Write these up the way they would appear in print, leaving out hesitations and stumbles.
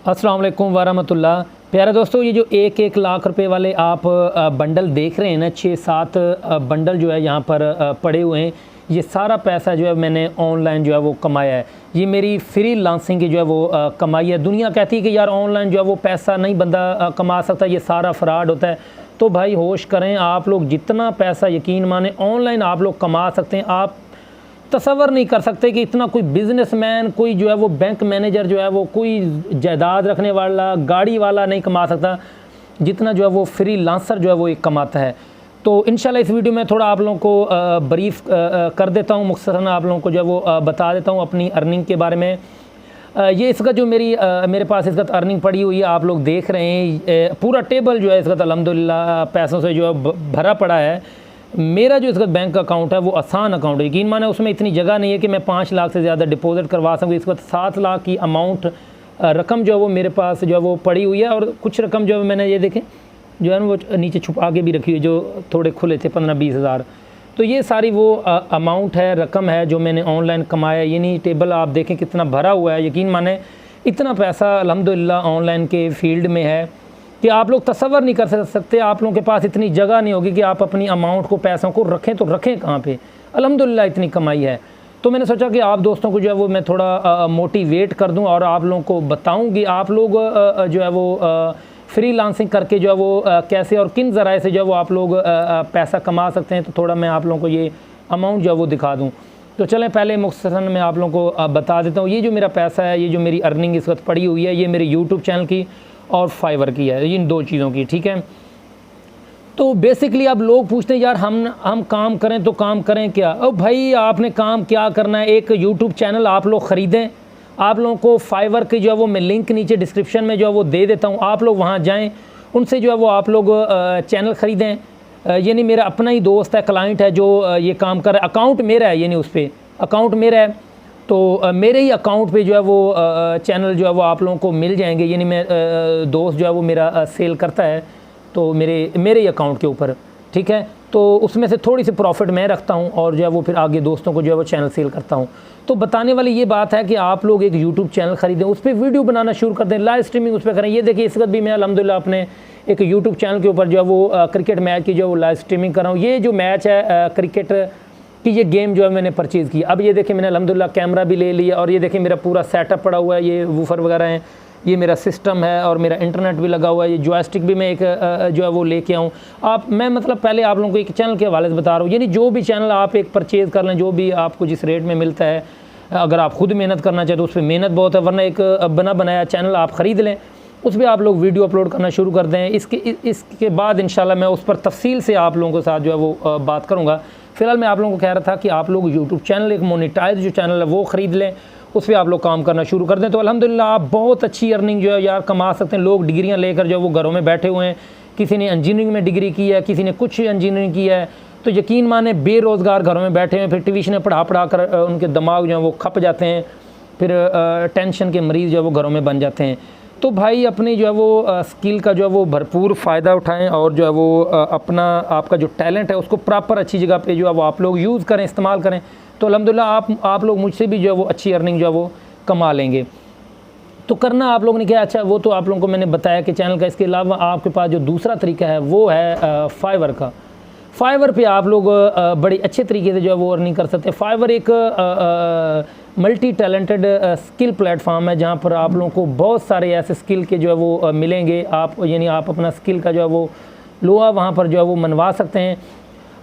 अस्सलाम वालेकुम वरहमतुल्लाह। प्यारे दोस्तों, ये जो एक लाख रुपए वाले आप बंडल देख रहे हैं ना, 6-7 बंडल जो है यहाँ पर पड़े हुए हैं। ये सारा पैसा जो है मैंने ऑनलाइन जो है वो कमाया है। ये मेरी फ्री लांसिंग की जो है वो कमाई है। दुनिया कहती है कि यार ऑनलाइन जो है वो पैसा नहीं बंदा कमा सकता, ये सारा फ्रॉड होता है। तो भाई होश करें, आप लोग जितना पैसा यकीन माने ऑनलाइन आप लोग कमा सकते हैं। आप तसव्वुर नहीं कर सकते कि इतना कोई बिजनेसमैन, कोई जो है वो बैंक मैनेजर जो है वो कोई जायदाद रखने वाला, गाड़ी वाला नहीं कमा सकता जितना जो है वो फ्री लांसर जो है वो एक कमाता है। तो इंशाल्लाह इस वीडियो में थोड़ा आप लोगों को ब्रीफ कर देता हूँ, मुख्तसरन आप लोगों को जो है वो बता देता हूँ अपनी अर्निंग के बारे में। ये इसका जो मेरे पास इसका अर्निंग पड़ी हुई है, आप लोग देख रहे हैं। पूरा टेबल जो है इसका अल्हम्दुलिल्लाह पैसों से जो है भरा पड़ा है। मेरा जो इसका बैंक अकाउंट है वो आसान अकाउंट है, यकीन माने उसमें इतनी जगह नहीं है कि मैं 5 लाख से ज़्यादा डिपॉजिट करवा सकूँ। इस वक्त 7 लाख की अमाउंट रकम जो है वो मेरे पास जो है वो पड़ी हुई है। और कुछ रकम जो है मैंने ये देखें जो है ना वो नीचे छुपा के भी रखी हुई, जो थोड़े खुले थे 15-20 हज़ार। तो ये सारी वो अमाउंट है, रकम है जो मैंने ऑनलाइन कमाया। ये नहीं टेबल आप देखें कितना भरा हुआ है। यकीन माने इतना पैसा अल्हम्दुलिल्लाह ऑनलाइन के फील्ड में है कि आप लोग तसव्वुर नहीं कर सकते। आप लोगों के पास इतनी जगह नहीं होगी कि आप अपनी अमाउंट को, पैसों को रखें तो रखें कहाँ पे। अल्हम्दुलिल्लाह इतनी कमाई है। तो मैंने सोचा कि आप दोस्तों को जो है वो मैं थोड़ा मोटिवेट कर दूं और आप लोगों को बताऊं कि आप लोग जो है वो फ्री लांसिंग करके जो है वो कैसे और किन ज़राए से जो है वो आप लोग पैसा कमा सकते हैं। तो थोड़ा मैं आप लोगों को ये अमाउंट जो है वो दिखा दूँ। तो चलें पहले मुख्तसरन मैं आप लोगों को बता देता हूँ। ये जो मेरा पैसा है, ये जो मेरी अर्निंग इस वक्त पड़ी हुई है, ये मेरे यूट्यूब चैनल की और फाइवर की है, इन 2 चीज़ों की, ठीक है। तो बेसिकली अब लोग पूछते हैं यार हम काम करें तो काम करें क्या। अब भाई आपने काम क्या करना है, एक यूट्यूब चैनल आप लोग ख़रीदें। आप लोगों को फाइवर की जो है वो मैं लिंक नीचे डिस्क्रिप्शन में जो है वो दे देता हूँ, आप लोग वहाँ जाएँ, उनसे जो है वो आप लोग चैनल ख़रीदें। यानी मेरा अपना ही दोस्त है, क्लाइंट है जो ये काम कर रहा है। अकाउंट मेरा है, यानी उस पर अकाउंट मेरा है। तो मेरे ही अकाउंट पे जो है वो चैनल जो है वो आप लोगों को मिल जाएंगे। यानी मैं दोस्त जो है वो मेरा सेल करता है, तो मेरे ही अकाउंट के ऊपर, ठीक है। तो उसमें से थोड़ी सी प्रॉफिट मैं रखता हूँ और जो है वो फिर आगे दोस्तों को जो है वो चैनल सेल करता हूँ। तो बताने वाली ये बात है कि आप लोग एक यूट्यूब चैनल ख़रीदें, उस पर वीडियो बनाना शुरू कर दें, लाइव स्ट्रीमिंग उस पर करें। ये देखिए इस वक्त भी मैं अल्हम्दुलिल्लाह अपने एक यूट्यूब चैनल के ऊपर जो है वो क्रिकेट मैच की जो है वो लाइव स्ट्रीमिंग कर रहा हूँ। ये जो मैच है क्रिकेट कि ये गेम जो है मैंने परचेज़ किया। अब ये देखिए मैंने अल्हम्दुलिल्लाह कैमरा भी ले लिया और ये देखिए मेरा पूरा सेटअप पड़ा हुआ है। ये वूफर वगैरह हैं, ये मेरा सिस्टम है और मेरा इंटरनेट भी लगा हुआ है। ये जॉयस्टिक भी मैं एक जो है वो लेके आऊँ। मैं मतलब पहले आप लोगों को एक चैनल के हवाले से बता रहा हूँ। यानी जो भी चैनल आप एक परचेज़ कर लें, जो भी आपको जिस रेट में मिलता है, अगर आप खुद मेहनत करना चाहें तो उस पर मेहनत बहुत है, वरना एक बना बनाया चैनल आप ख़रीद लें, उस पर आप लोग वीडियो अपलोड करना शुरू कर दें। इसके बाद इंशाल्लाह मैं उस पर तफसील से आप लोगों के साथ जो है वो बात करूँगा। फ़िलहाल मैं आप लोगों को कह रहा था कि आप लोग यूट्यूब चैनल, एक मोनेटाइज जो चैनल है वो ख़रीद लें, उस पर आप लोग काम करना शुरू कर दें। तो अल्हम्दुलिल्लाह आप बहुत अच्छी अर्निंग जो है यार कमा सकते हैं। लोग डिग्रियाँ लेकर जो है वो घरों में बैठे हुए हैं। किसी ने इंजीनियरिंग में डिग्री की है, किसी ने कुछ इंजीनियरिंग की है। तो यकीन माने बेरोज़गार घरों में बैठे हैं, फिर ट्यूशन पढ़ा कर उनके दिमाग जो है वो खप जाते हैं, फिर टेंशन के मरीज़ जो है वो घरों में बन जाते हैं। तो भाई अपनी जो है वो स्किल का जो है वो भरपूर फ़ायदा उठाएं और जो है वो अपना आपका जो टैलेंट है उसको प्रॉपर अच्छी जगह पे जो है वो आप लोग यूज़ करें, इस्तेमाल करें। तो अल्हम्दुलिल्लाह आप लोग मुझसे भी जो है वो अच्छी अर्निंग जो है वो कमा लेंगे। तो करना आप लोगों ने क्या, अच्छा वो तो आप लोगों को मैंने बताया कि चैनल का। इसके अलावा आपके पास जो दूसरा तरीका है वो है फाइवर का। फाइवर पे आप लोग बड़ी अच्छे तरीके से जो है वो अर्निंग कर सकते हैं। फाइवर एक मल्टी टैलेंटेड स्किल प्लेटफॉर्म है जहाँ पर आप लोगों को बहुत सारे ऐसे स्किल के जो है वो मिलेंगे। आप यानी आप अपना स्किल का जो है वो लोहा वहाँ पर जो है वो मनवा सकते हैं।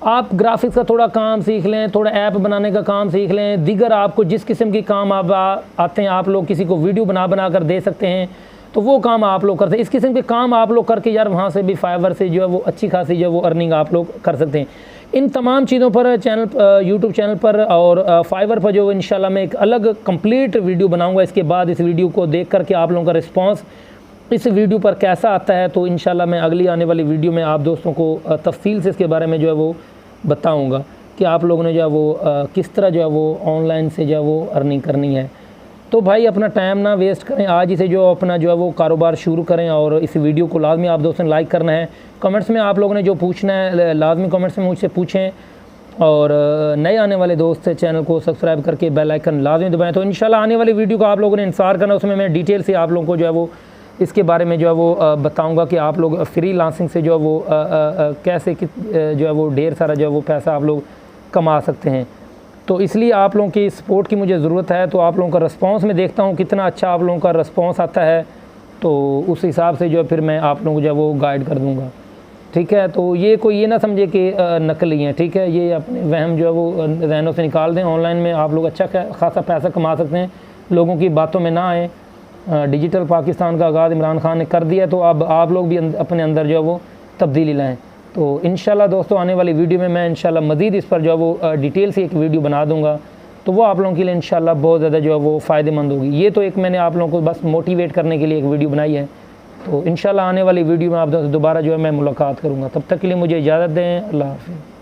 आप ग्राफिक्स का थोड़ा काम सीख लें, थोड़ा ऐप बनाने का काम सीख लें, दीगर आपको जिस किस्म की काम आप आते हैं, आप लोग किसी को वीडियो बना कर दे सकते हैं, तो वो काम आप लोग करते हैं। इस किस्म के काम आप लोग करके यार वहाँ से भी फाइवर से जो है वो अच्छी खासी जो है वो अर्निंग आप लोग कर सकते हैं। इन तमाम चीज़ों पर चैनल यूट्यूब चैनल पर और फाइवर पर जो इंशाल्लाह मैं एक अलग कंप्लीट वीडियो बनाऊंगा। इसके बाद इस वीडियो को देख कर के आप लोगों का रिस्पांस इस वीडियो पर कैसा आता है, तो इंशाल्लाह मैं अगली आने वाली वीडियो में आप दोस्तों को तफसील से इसके बारे में जो है वो बताऊँगा कि आप लोगों ने जो है वो किस तरह जो है वो ऑनलाइन से जो है वो अर्निंग करनी है। तो भाई अपना टाइम ना वेस्ट करें, आज इसे जो अपना जो है वो कारोबार शुरू करें। और इस वीडियो को लाजमी आप दोस्तों ने लाइक करना है। कमेंट्स में आप लोगों ने जो पूछना है लाजमी कमेंट्स में मुझसे पूछें। और नए आने वाले दोस्त चैनल को सब्सक्राइब करके बेल आइकन लाजमी दबाएं। तो इंशाल्लाह आने वाली वीडियो को आप लोगों ने इंतज़ार करना, उसमें मैं डिटेल से आप लोगों को जो है वो इसके बारे में जो है वो बताऊंगा कि आप लोग फ्रीलांसिंग से जो है वो कैसे जो है वो ढेर सारा जो है वो पैसा आप लोग कमा सकते हैं। तो इसलिए आप लोगों की सपोर्ट की मुझे ज़रूरत है। तो आप लोगों का रिस्पांस मैं देखता हूँ कितना अच्छा आप लोगों का रिस्पांस आता है, तो उस हिसाब से जो है फिर मैं आप लोगों को जो है वो गाइड कर दूँगा, ठीक है। तो ये कोई ये ना समझे कि नकली हैं, ठीक है। ये अपने वहम जो है वो जहनों से निकाल दें। ऑनलाइन में आप लोग अच्छा खासा पैसा कमा सकते हैं, लोगों की बातों में ना आए। डिजिटल पाकिस्तान का आगाज़ इमरान खान ने कर दिया, तो अब आप लोग भी अपने अंदर जो है वो तब्दीली लाएँ। तो इंशाल्लाह दोस्तों आने वाली वीडियो में मैं इंशाल्लाह मज़ीद इस पर जो है वो डिटेल से एक वीडियो बना दूँगा, तो वो आप लोगों के लिए इंशाल्लाह बहुत ज़्यादा जो है वो फ़ायदेमंद होगी। ये तो एक मैंने आप लोगों को बस मोटिवेट करने के लिए एक वीडियो बनाई है। तो इंशाल्लाह आने वाली वीडियो में आप दोबारा जो है मैं मुलाकात करूँगा। तब तक के लिए मुझे इजाज़त दें। अल्लाह हाफ़िज़।